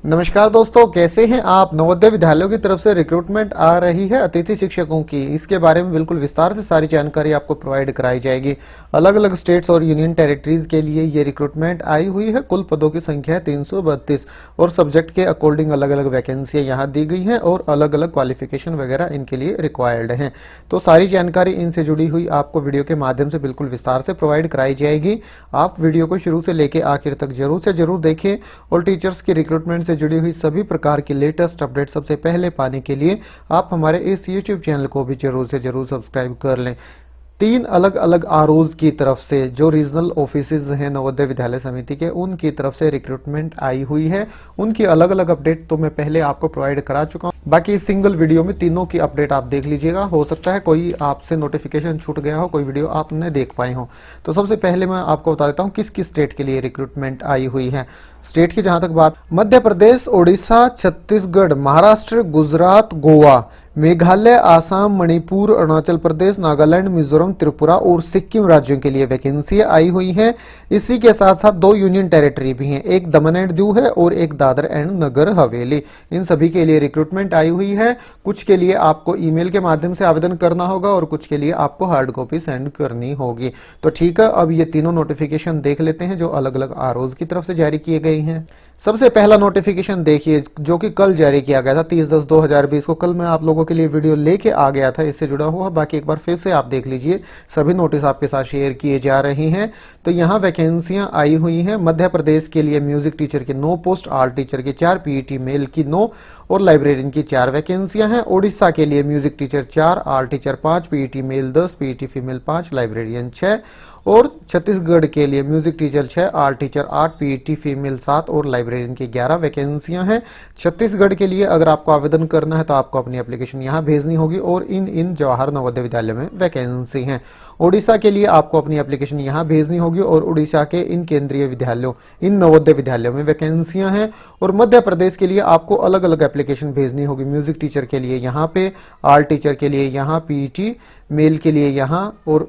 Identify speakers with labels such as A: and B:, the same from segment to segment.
A: नमस्कार दोस्तों, कैसे हैं आप। नवोदय विद्यालयों की तरफ से रिक्रूटमेंट आ रही है अतिथि शिक्षकों की। इसके बारे में बिल्कुल विस्तार से सारी जानकारी आपको प्रोवाइड कराई जाएगी। अलग अलग स्टेट्स और यूनियन टेरिटरीज के लिए ये रिक्रूटमेंट आई हुई है। कुल पदों की संख्या है 332 और सब्जेक्ट के अकॉर्डिंग अलग अलग वैकेंसियां यहाँ दी गई हैं और अलग अलग क्वालिफिकेशन वगैरह इनके लिए रिक्वायर्ड हैं। तो सारी जानकारी इनसे जुड़ी हुई आपको वीडियो के माध्यम से बिल्कुल विस्तार से प्रोवाइड कराई जाएगी। आप वीडियो को शुरू से लेकर आखिर तक जरूर से जरूर देखें और टीचर्स की रिक्रूटमेंट से जुड़ी हुई सभी प्रकार की लेटेस्ट अपडेट सबसे पहले पाने के लिए आप हमारे इस यूट्यूब चैनल को भी जरूर से जरूर सब्सक्राइब कर लें। 3 अलग अलग आरओज की तरफ से जो रीजनल ऑफिसेज हैं नवोदय विद्यालय समिति के, उनकी तरफ से रिक्रूटमेंट आई हुई है। उनकी अलग अलग अपडेट तो मैं पहले आपको प्रोवाइड करा चुका हूं। बाकी इस सिंगल वीडियो में तीनों की अपडेट आप देख लीजिएगा। हो सकता है कोई आपसे नोटिफिकेशन छूट गया हो, कोई वीडियो आप न देख पाए हो। तो सबसे पहले मैं आपको बता देता हूँ किस किस स्टेट के लिए रिक्रूटमेंट आई हुई है। स्टेट की जहां तक बात, मध्य प्रदेश, ओडिशा, छत्तीसगढ़, महाराष्ट्र, गुजरात, गोवा, मेघालय, आसाम, मणिपुर, अरुणाचल प्रदेश, नागालैंड, मिजोरम, त्रिपुरा और सिक्किम राज्यों के लिए वैकेंसी आई हुई है। इसी के साथ साथ 2 यूनियन टेरिटरी भी हैं, एक दमन एंड दीव है और एक दादर एंड नगर हवेली। इन सभी के लिए रिक्रूटमेंट आई हुई है। कुछ के लिए आपको ईमेल के माध्यम से आवेदन करना होगा और कुछ के लिए आपको हार्ड कॉपी सेंड करनी होगी। तो ठीक है, अब ये तीनों नोटिफिकेशन देख लेते हैं जो अलग अलग आरओज की तरफ से जारी किए गए हैं। सबसे पहला नोटिफिकेशन देखिए जो कि कल जारी किया गया था 30/10/2020 को। कल मैं आप लोगों के लिए वीडियो लेके आ गया था इससे जुड़ा हुआ, बाकी एक बार फिर से आप देख लीजिए। सभी नोटिस आपके साथ शेयर किए जा रहे हैं। तो यहाँ वैकेंसियां आई हुई हैं। मध्य प्रदेश के लिए म्यूजिक टीचर की 9 पोस्ट, आर्ट टीचर की 4, पीईटी मेल की 9 और लाइब्रेरियन की 4 वैकेंसियां हैं। ओडिशा के लिए music teacher 4, art teacher 5, PET male 10, PET female 5, librarian 6 और छत्तीसगढ़ के लिए music teacher 6, art teacher 8, PET female 7 और लाइब्रेरियन की 11 वैकेंसियां हैं। छत्तीसगढ़ के लिए अगर आपको आवेदन करना है तो आपको अपनी एप्लीकेशन यहां भेजनी होगी और इन जवाहर नवोदय विद्यालय में वैकेंसी है। ओडिशा के लिए आपको अपनी एप्लीकेशन यहां भेजनी होगी और ओडिशा के इन केंद्रीय विद्यालयों, इन नवोदय विद्यालयों में वैकेंसियां हैं। और मध्य प्रदेश के लिए आपको अलग अलग एप्लीकेशन भेजनी होगी। म्यूजिक टीचर के लिए यहाँ पे, आर्ट टीचर के लिए यहाँ, पीईटी मेल के लिए यहाँ और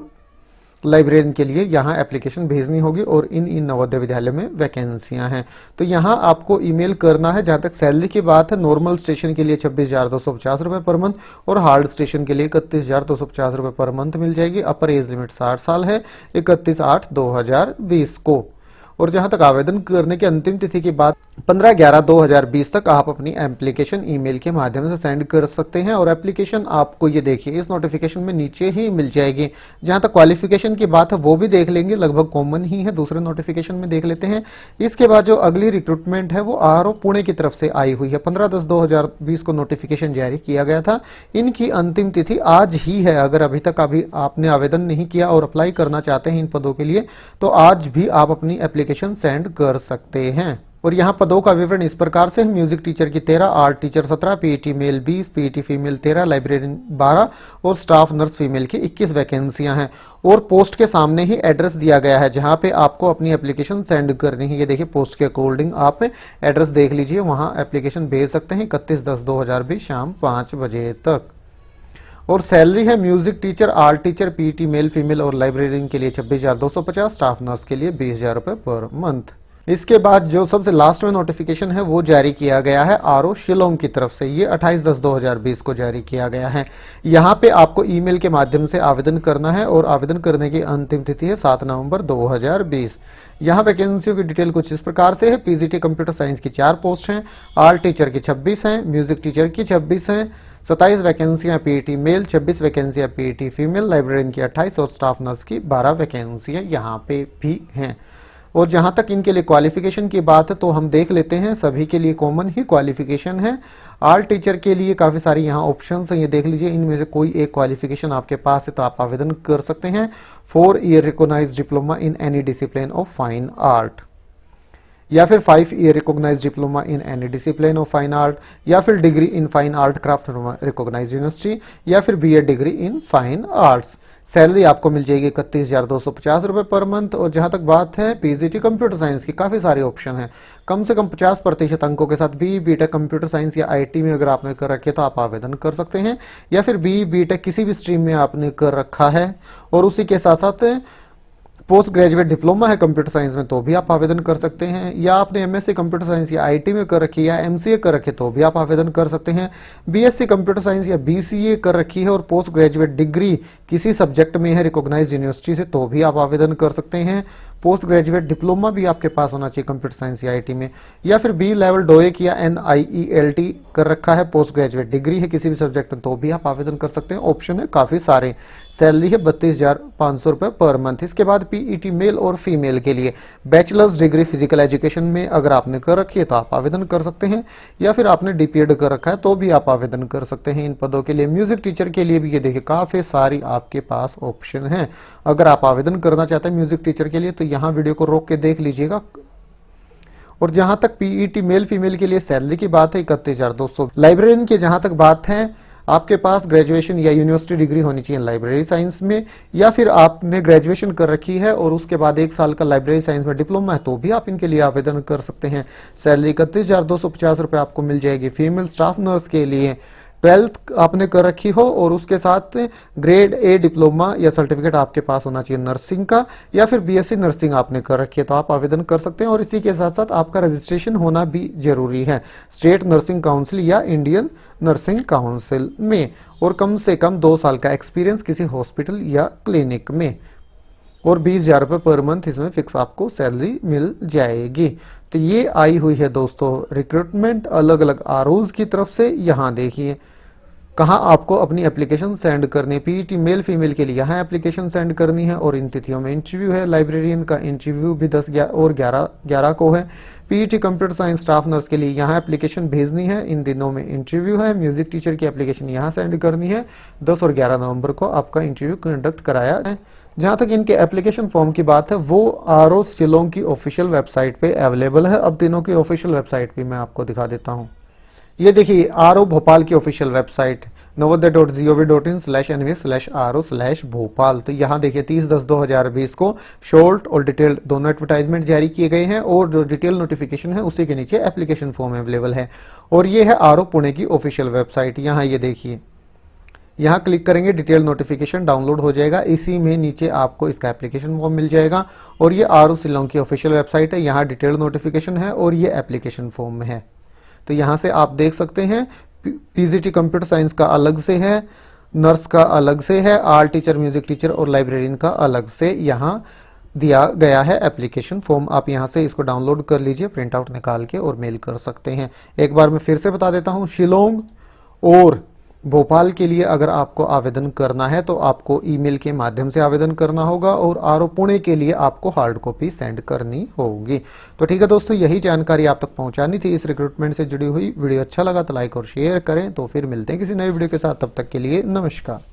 A: लाइब्रेरियन के लिए यहाँ एप्लीकेशन भेजनी होगी और इन नवोदय विद्यालय में वैकेंसियां हैं। तो यहाँ आपको ईमेल करना है। जहां तक सैलरी की बात है, नॉर्मल स्टेशन के लिए 26,250 रुपए पर मंथ और हार्ड स्टेशन के लिए 31,250 रुपए पर मंथ मिल जाएगी। अपर एज लिमिट 60 साल है 31/8/2020 को। और जहां तक आवेदन करने की अंतिम तिथि की बात, 15/11/2020 तक आप अपनी एप्लीकेशन ईमेल के माध्यम से सेंड कर सकते हैं। और एप्लीकेशन आपको ये देखिए इस नोटिफिकेशन में नीचे ही मिल जाएगी। जहां तक क्वालिफिकेशन की बात है वो भी देख लेंगे, लगभग कॉमन ही है। दूसरे नोटिफिकेशन में देख लेते हैं। इसके बाद जो अगली रिक्रूटमेंट है वो आरओ पुणे की तरफ से आई हुई है। 15/10/2020 को नोटिफिकेशन जारी किया गया था। इनकी अंतिम तिथि आज ही है। अगर अभी तक आपने आवेदन नहीं किया और अप्लाई करना चाहते हैं इन पदों के लिए तो आज भी आप अपनी एप्लीकेशन सेंड कर सकते हैं। और यहाँ पदों का विवरण इस प्रकार से है। म्यूजिक टीचर की 13, art teacher 17, PET male 20, PET female 13, librarian 12 और स्टाफ नर्स फीमेल की 21 वैकेंसियां हैं। और पोस्ट के सामने ही एड्रेस दिया गया है जहां पे आपको अपनी एप्लीकेशन सेंड करनी है। ये देखिए पोस्ट के अकॉर्डिंग आप एड्रेस देख लीजिए, वहां एप्लीकेशन भेज सकते हैं 31/10/2020 शाम 5 बजे तक। और सैलरी है music teacher, art teacher, PET male female और लाइब्रेरियन के लिए 26,250, स्टाफ नर्स के लिए 20,000 रुपए पर मंथ। इसके बाद जो सबसे लास्ट में नोटिफिकेशन है वो जारी किया गया है आरओ शिलोंग की तरफ से। ये 28/10/2020 को जारी किया गया है। यहाँ पे आपको ईमेल के माध्यम से आवेदन करना है और आवेदन करने की अंतिम तिथि है 7 नवंबर 2020। यहाँ वैकेंसियों की डिटेल कुछ इस प्रकार से है। पीजीटी कंप्यूटर साइंस की 4 पोस्ट हैं, आर्ट टीचर की 26 हैं, म्यूजिक टीचर की 26 हैं, 27 वैकेंसियां पीईटी मेल, 26 वैकेंसियां पीईटी फीमेल, लाइब्रेरियन की 28 और स्टाफ नर्स की 12 वैकेंसियां यहाँ पे भी हैं। और जहां तक इनके लिए क्वालिफिकेशन की बात है तो हम देख लेते हैं, सभी के लिए कॉमन ही क्वालिफिकेशन है। आर्ट टीचर के लिए काफी सारी यहाँ ऑप्शंस हैं, ये देख लीजिए। इनमें से कोई एक क्वालिफिकेशन आपके पास है तो आप आवेदन कर सकते हैं। 4 year recognised diploma in any discipline of fine art, या फिर 5 year recognised diploma in any discipline of fine art, या फिर degree in fine art craft recognised university, या फिर B Ed degree in fine arts. Salary आपको मिल जाएगी 31,250 रुपए पर मंथ। और जहां तक बात है पीजीटी कंप्यूटर साइंस की, काफी सारे ऑप्शन हैं। कम से कम 50% अंकों के साथ बीटेक कंप्यूटर साइंस या आईटी में अगर आपने कर रखे तो आप आवेदन कर सकते हैं, या फिर बीटेक किसी भी स्ट्रीम में आपने कर रखा है और उसी के साथ साथ पोस्ट ग्रेजुएट डिप्लोमा है कंप्यूटर साइंस में तो भी आप आवेदन कर सकते हैं, या आपने एमएससी कंप्यूटर साइंस या आईटी में कर रखी है या एमसीए कर रखे तो भी आप आवेदन कर सकते हैं। बीएससी कंप्यूटर साइंस या बीसीए कर रखी है और पोस्ट ग्रेजुएट डिग्री किसी सब्जेक्ट में है रिकॉग्नाइज्ड यूनिवर्सिटी से तो भी आप आवेदन कर सकते हैं। पोस्ट ग्रेजुएट डिप्लोमा भी आपके पास होना चाहिए कंप्यूटर साइंस या आईटी में, या फिर बी लेवल डोएक या NIELT कर रखा है, पोस्ट ग्रेजुएट डिग्री है किसी भी सब्जेक्ट में तो भी आप आवेदन कर सकते हैं। ऑप्शन है काफी सारे। सैलरी है 32,500 रुपए पर मंथ। इसके बाद पीईटी मेल और फीमेल के लिए बैचलर्स डिग्री फिजिकल एजुकेशन में अगर आपने कर रखी है तो आप आवेदन कर सकते हैं, या फिर आपने डीपीएड कर रखा है तो भी आप आवेदन कर सकते हैं इन पदों के लिए। म्यूजिक टीचर के लिए भी ये देखिए काफी सारी आपके पास ऑप्शन है। अगर आप आवेदन करना चाहते हैं म्यूजिक टीचर के लिए तो यहाँ वीडियो को रोक के देख लीजिएगा। और जहां तक पीईटी मेल फीमेल के लिए सैलरी की बात है 31,200। लाइब्रेरियन की जहां तक बात है आपके पास ग्रेजुएशन या यूनिवर्सिटी डिग्री होनी चाहिए लाइब्रेरी साइंस में, या फिर आपने ग्रेजुएशन कर रखी है और उसके बाद 1 साल का लाइब्रेरी साइंस में डिप्लोमा है तो भी आप इनके लिए आवेदन कर सकते हैं। सैलरी 31,250 रुपए आपको मिल जाएगी। फीमेल स्टाफ नर्स के लिए 12th आपने कर रखी हो और उसके साथ ग्रेड ए डिप्लोमा या सर्टिफिकेट आपके पास होना चाहिए नर्सिंग का, या फिर बीएससी नर्सिंग आपने कर रखी है तो आप आवेदन कर सकते हैं। और इसी के साथ साथ आपका रजिस्ट्रेशन होना भी जरूरी है स्टेट नर्सिंग काउंसिल या इंडियन नर्सिंग काउंसिल में, और कम से कम 2 साल का एक्सपीरियंस किसी हॉस्पिटल या क्लिनिक में, और 20,000 रुपये पर मंथ इसमें फिक्स आपको सैलरी मिल जाएगी। तो ये आई हुई है दोस्तों रिक्रूटमेंट अलग अलग आरओज की तरफ से। यहाँ देखिए कहाँ आपको अपनी एप्लीकेशन सेंड करनी है। पीईटी मेल फीमेल के लिए यहाँ एप्लीकेशन सेंड करनी है और इन तिथियों में इंटरव्यू है। लाइब्रेरियन का इंटरव्यू भी 10 और 11 को है। PET computer science staff nurse के लिए यहाँ एप्लीकेशन भेजनी है, इन दिनों में इंटरव्यू है। म्यूजिक टीचर की एप्लीकेशन यहाँ सेंड करनी है। 10 और 11 नवंबर को आपका इंटरव्यू कंडक्ट कराया है। जहां तक इनके एप्लीकेशन फॉर्म की बात है वो आरओ शिलोंग की ऑफिशियल वेबसाइट पे अवेलेबल है। अब तीनों की ऑफिशियल वेबसाइट भी मैं आपको दिखा देता हूं। ये देखिए आरओ भोपाल की ऑफिशियल वेबसाइट navodaya.gov.in/nv/aro/भोपाल। तो यहाँ देखिए 30/10/2020 को शॉर्ट और डिटेल्ड दोनों एडवर्टाइजमेंट जारी किए गए हैं, और जो डिटेल नोटिफिकेशन है उसी के नीचे एप्लीकेशन फॉर्म अवेलेबल है। और ये है आरओ पुणे की ऑफिशियल वेबसाइट। यहाँ ये देखिए यहाँ क्लिक करेंगे डिटेल नोटिफिकेशन डाउनलोड हो जाएगा। इसी में नीचे आपको इसका एप्लीकेशन फॉर्म मिल जाएगा। और ये आरओ शिलोंग की ऑफिशियल वेबसाइट है। यहाँ डिटेल नोटिफिकेशन है और ये एप्लीकेशन फॉर्म में है। तो यहाँ से आप देख सकते हैं पीजीटी कंप्यूटर साइंस का अलग से है, नर्स का अलग से है, आर्ट टीचर म्यूजिक टीचर और लाइब्रेरियन का अलग से यहाँ दिया गया है एप्लीकेशन फॉर्म। आप यहाँ से इसको डाउनलोड कर लीजिए, प्रिंट आउट निकाल के और मेल कर सकते हैं। एक बार मैं फिर से बता देता हूँ, शिलोंग और भोपाल के लिए अगर आपको आवेदन करना है तो आपको ईमेल के माध्यम से आवेदन करना होगा, और आरओ पुणे के लिए आपको हार्ड कॉपी सेंड करनी होगी। तो ठीक है दोस्तों, यही जानकारी आप तक पहुंचानी थी इस रिक्रूटमेंट से जुड़ी हुई। वीडियो अच्छा लगा तो लाइक और शेयर करें। तो फिर मिलते हैं किसी नए वीडियो के साथ, तब तक के लिए नमस्कार।